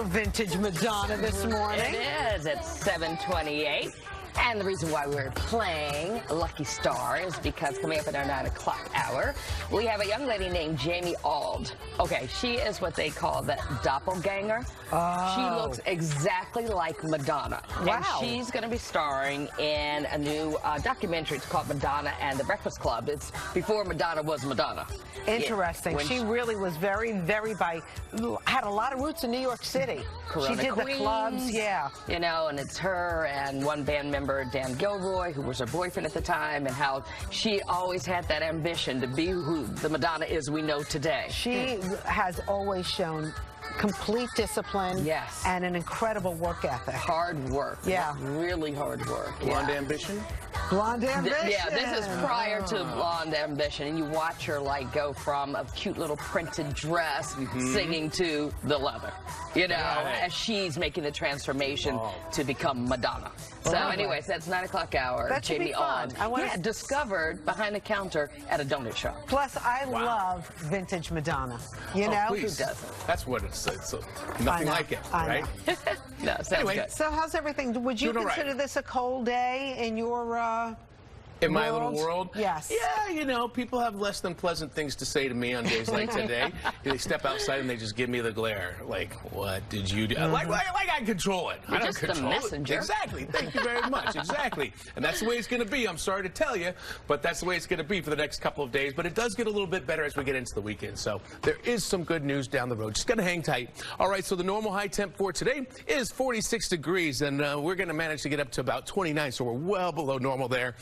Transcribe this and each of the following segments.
little vintage Madonna this morning. It is. It's 7:28. And the reason why we're playing Lucky Star is because coming up at our 9 o'clock hour, we have a young lady named Jamie Auld. Okay, she is what they call the doppelganger. Oh. She looks exactly like Madonna. Wow. And she's going to be starring in a new documentary. It's called Madonna and the Breakfast Club. It's before Madonna was Madonna. Interesting. She really was very had a lot of roots in New York City. Corona She did Queens, the clubs, yeah. You know, and it's her and one band member, Dan Gilroy, who was her boyfriend at the time, and how she always had that ambition to be who the Madonna is we know today. She has always shown complete discipline, yes, and an incredible work ethic. Hard work. Yeah. Really hard work. Blonde Ambition? Blonde Ambition. Yeah, this is prior to Blonde Ambition, and you watch her like go from a cute little printed dress singing to the leather, you know, as she's making the transformation to become Madonna. So anyways, that's 9 o'clock hour. That should be fun. Discovered behind the counter at a donut shop. Plus, I love vintage Madonna. You know? Please. Who doesn't? That's what it's nothing like it, right? No, sounds good. So how's everything? Would you consider this a cold day in your in my little world? Yes. Yeah, you know, people have less than pleasant things to say to me on days like today. They step outside and they just give me the glare. Like, what did you do? Like I control it. You're I don't just control the messenger. it. Exactly. Thank you very much. Exactly. And that's the way it's going to be. I'm sorry to tell you, but that's the way it's going to be for the next couple of days. But it does get a little bit better as we get into the weekend. So there is some good news down the road. Just got to hang tight. All right, so the normal high temp for today is 46 degrees, and we're going to manage to get up to about 29, so we're well below normal there.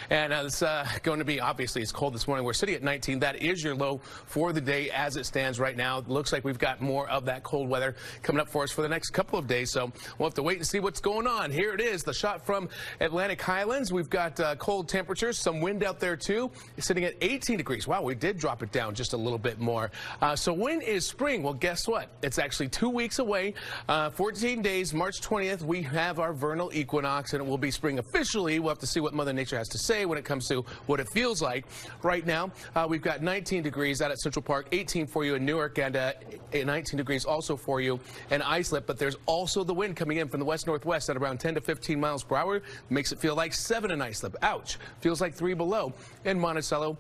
And it's going to be, obviously, it's cold this morning. We're sitting at 19. That is your low for the day as it stands right now. It looks like we've got more of that cold weather coming up for us for the next couple of days, so we'll have to wait and see what's going on. Here it is, the shot from Atlantic Highlands. We've got cold temperatures, some wind out there, too. It's sitting at 18 degrees. Wow, we did drop it down just a little bit more. So when is spring? Well, guess what? It's actually 2 weeks away. 14 days, March 20th, we have our vernal equinox, and it will be spring officially. We'll have to see what Mother Nature has to say when it comes to what it feels like. Right now, we've got 19 degrees out at Central Park, 18 for you in Newark, and 19 degrees also for you in Islip. But there's also the wind coming in from the west-northwest at around 10 to 15 miles per hour. Makes it feel like 7 in Islip. Ouch. Feels like 3 below in Monticello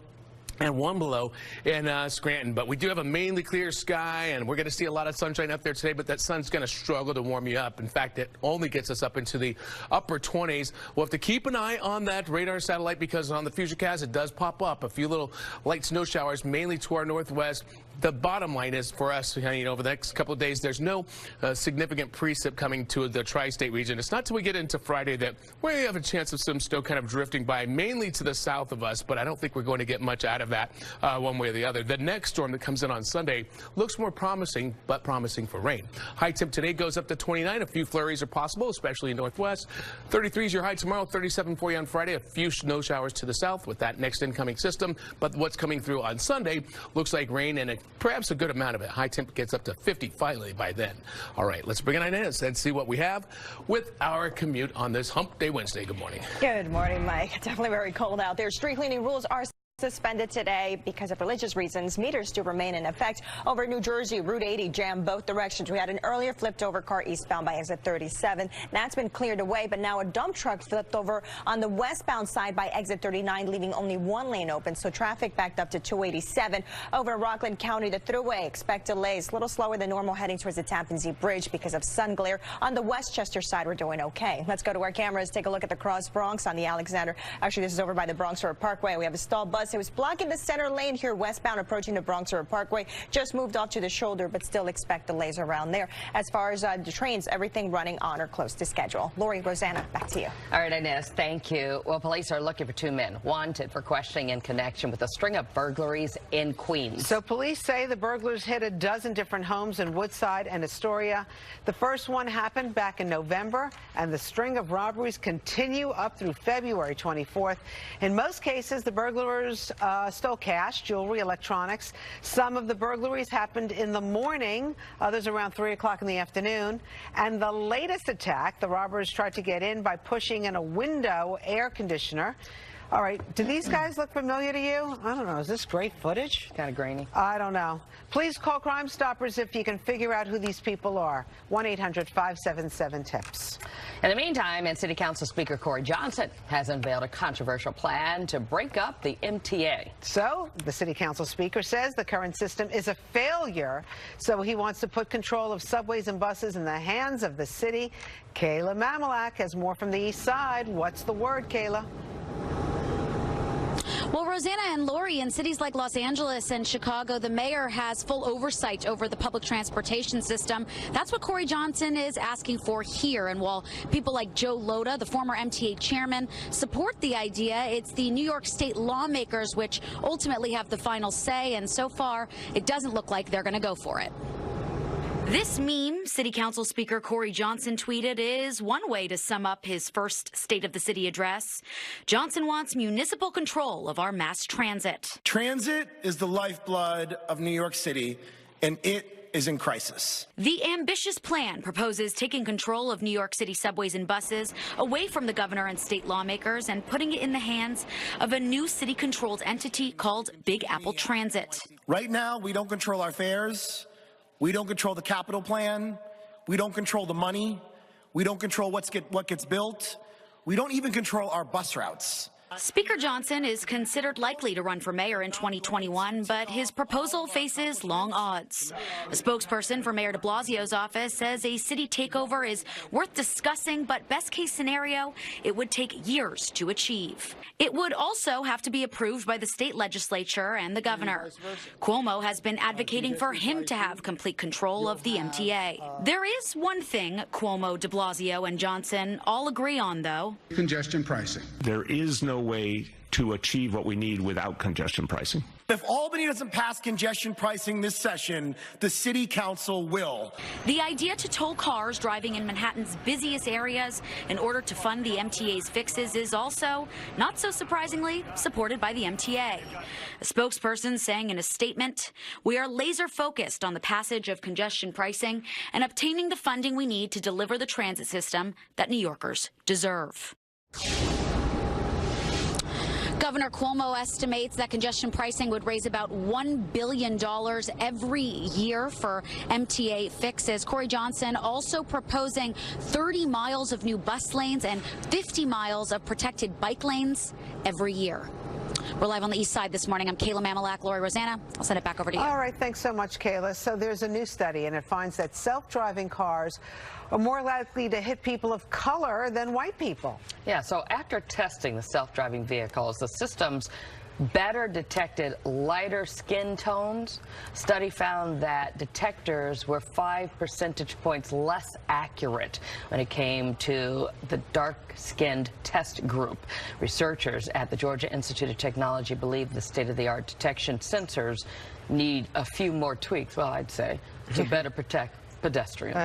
and 1 below in Scranton. But we do have a mainly clear sky, and we're going to see a lot of sunshine up there today, but that sun's going to struggle to warm you up. In fact, it only gets us up into the upper 20s. We'll have to keep an eye on that radar satellite because on the Futurecast, it does pop up a few little light snow showers, mainly to our northwest. The bottom line is for us, you know, over the next couple of days, there's no significant precip coming to the tri-state region. It's not till we get into Friday that we have a chance of some snow kind of drifting by, mainly to the south of us, but I don't think we're going to get much out of that one way or the other. The next storm that comes in on Sunday looks more promising, but promising for rain. High temp today goes up to 29. A few flurries are possible, especially in northwest. 33 is your high tomorrow, 37 for you on Friday. A few snow showers to the south with that next incoming system, but what's coming through on Sunday looks like rain and perhaps a good amount of it. High temp gets up to 50 finally by then. All right, let's bring it on in and see what we have with our commute on this Hump Day Wednesday. Good morning. Good morning, Mike. Definitely very cold out there. Street cleaning rules are suspended today because of religious reasons. Meters do remain in effect. Over New Jersey, Route 80 jammed both directions. We had an earlier flipped over car eastbound by exit 37. That's been cleared away, but now a dump truck flipped over on the westbound side by exit 39, leaving only one lane open. So traffic backed up to 287. Over in Rockland County, the thruway, expect delays. A little slower than normal heading towards the Tappan Zee Bridge because of sun glare. On the Westchester side, we're doing okay. Let's go to our cameras, take a look at the Cross Bronx on the Alexander. Actually, this is over by the Bronx River Parkway. We have a stalled bus. It was blocking the center lane here westbound approaching the Bronx River Parkway. Just moved off to the shoulder, but still expect delays around there. As far as the trains, everything running on or close to schedule. Lori, Rosanna, back to you. All right, Inez, thank you. Well, police are looking for 2 men wanted for questioning in connection with a string of burglaries in Queens. So police say the burglars hit a dozen different homes in Woodside and Astoria. The first one happened back in November, and the string of robberies continue up through February 24th. In most cases, the burglars stole cash, jewelry, electronics. Some of the burglaries happened in the morning, others around 3 o'clock in the afternoon. And the latest attack, the robbers tried to get in by pushing in a window air conditioner. All right, do these guys look familiar to you? I don't know. Is this great footage? Kind of grainy. I don't know. Please call Crime Stoppers if you can figure out who these people are. 1-800-577-TIPS. In the meantime, and City Council Speaker Corey Johnson has unveiled a controversial plan to break up the MTA. So, the City Council Speaker says the current system is a failure, so he wants to put control of subways and buses in the hands of the city. Kayla Mamalak has more from the East Side. What's the word, Kayla? Well, Rosanna and Lori, in cities like Los Angeles and Chicago, the mayor has full oversight over the public transportation system. That's what Corey Johnson is asking for here. And while people like Joe Lhota, the former MTA chairman, support the idea, it's the New York State lawmakers which ultimately have the final say. And so far, it doesn't look like they're going to go for it. This meme, City Council Speaker Corey Johnson tweeted, is one way to sum up his first State of the City address. Johnson wants municipal control of our mass transit. Transit is the lifeblood of New York City, and it is in crisis. The ambitious plan proposes taking control of New York City subways and buses away from the governor and state lawmakers and putting it in the hands of a new city-controlled entity called Big Apple Transit. Right now, we don't control our fares. We don't control the capital plan. We don't control the money. We don't control what gets built. We don't even control our bus routes. Speaker Johnson is considered likely to run for mayor in 2021, but his proposal faces long odds. A spokesperson for Mayor de Blasio's office says a city takeover is worth discussing, but best case scenario, it would take years to achieve. It would also have to be approved by the state legislature and the governor. Cuomo has been advocating for him to have complete control of the MTA. There is one thing Cuomo, de Blasio, and Johnson all agree on, though. Congestion pricing. There is no way to achieve what we need without congestion pricing. If Albany doesn't pass congestion pricing this session, the City Council will. The idea to toll cars driving in Manhattan's busiest areas in order to fund the MTA's fixes is also, not so surprisingly, supported by the MTA. A spokesperson saying in a statement, "We are laser focused on the passage of congestion pricing and obtaining the funding we need to deliver the transit system that New Yorkers deserve." Governor Cuomo estimates that congestion pricing would raise about $1 billion every year for MTA fixes. Corey Johnson also proposing 30 miles of new bus lanes and 50 miles of protected bike lanes every year. We're live on the East Side this morning. I'm Kayla Mamalak. Lori, Rosanna, I'll send it back over to you. All right, thanks so much, Kayla. So there's a new study, and it finds that self-driving cars are more likely to hit people of color than white people. Yeah, so after testing the self-driving vehicles, the systems better detected lighter skin tones. Study found that detectors were 5 percentage points less accurate when it came to the dark-skinned test group. Researchers at the Georgia Institute of Technology believe the state-of-the-art detection sensors need a few more tweaks, well, I'd say, to better protect pedestrians.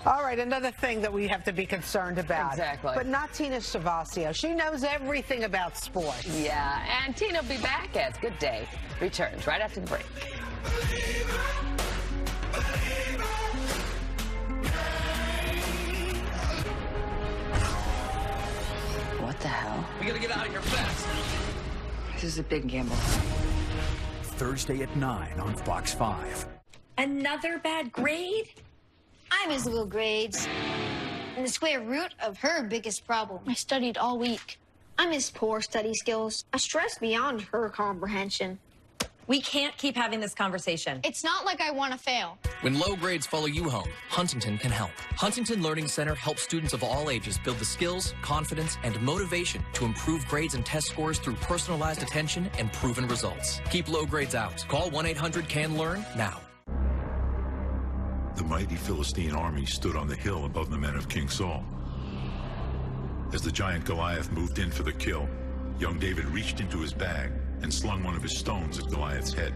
All right, another thing that we have to be concerned about. Exactly. But not Tina Savasio. She knows everything about sports. Yeah, and Tina will be back as Good Day returns right after the break. What the hell? We gotta get out of here fast. This is a big gamble. Thursday at 9 on Fox 5. Another bad grade? I miss little grades. And the square root of her biggest problem. I studied all week. I miss poor study skills. I stress beyond her comprehension. We can't keep having this conversation. It's not like I want to fail. When low grades follow you home, Huntington can help. Huntington Learning Center helps students of all ages build the skills, confidence, and motivation to improve grades and test scores through personalized attention and proven results. Keep low grades out. Call 1-800-CAN-LEARN now. The mighty Philistine army stood on the hill above the men of King Saul. As the giant Goliath moved in for the kill, young David reached into his bag and slung one of his stones at Goliath's head.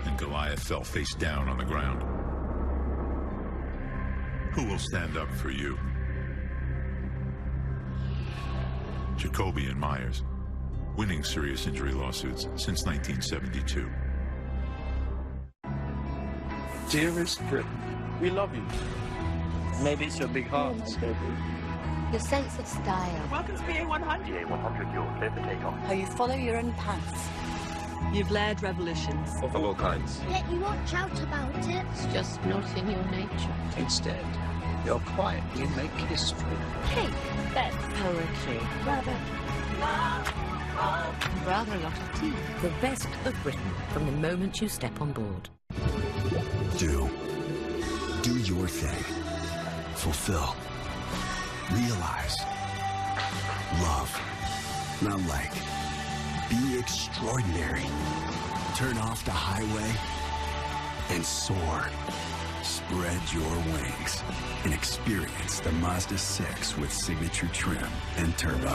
And Goliath fell face down on the ground. Who will stand up for you? Jacoby and Myers, winning serious injury lawsuits since 1972. Dearest Britain, we love you. Maybe it's your big heart. Your sense of style. Welcome to BA100. BA100, you're clear for takeoff. How you follow your own paths. You've led revolutions. Of all kinds. Yet you won't shout about it. It's just not in your nature. Instead, you're quiet. You make history. Cake. That's poetry. Rather a lot of tea. The best of Britain from the moment you step on board. Do your thing. Fulfill. Realize. Love. Not like. Be extraordinary. Turn off the highway and soar. Spread your wings and experience the Mazda 6 with signature trim and turbo.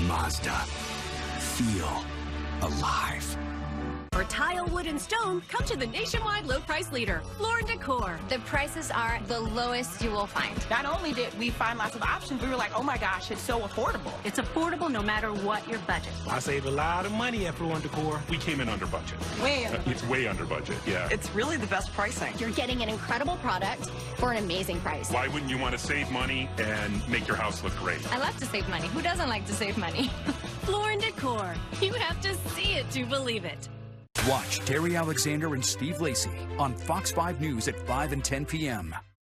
Mazda. Feel alive. For tile, wood, and stone, come to the nationwide low price leader, Floor & Decor. The prices are the lowest you will find. Not only did we find lots of options, we were like, oh my gosh, it's so affordable. It's affordable no matter what your budget. I saved a lot of money at Floor & Decor. We came in under budget. Way under budget. It's way under budget, yeah. It's really the best pricing. You're getting an incredible product for an amazing price. Why wouldn't you want to save money and make your house look great? I love to save money. Who doesn't like to save money? Floor & Decor. You have to see it to believe it. Watch Terry Alexander and Steve Lacy on Fox 5 News at 5 and 10 p.m.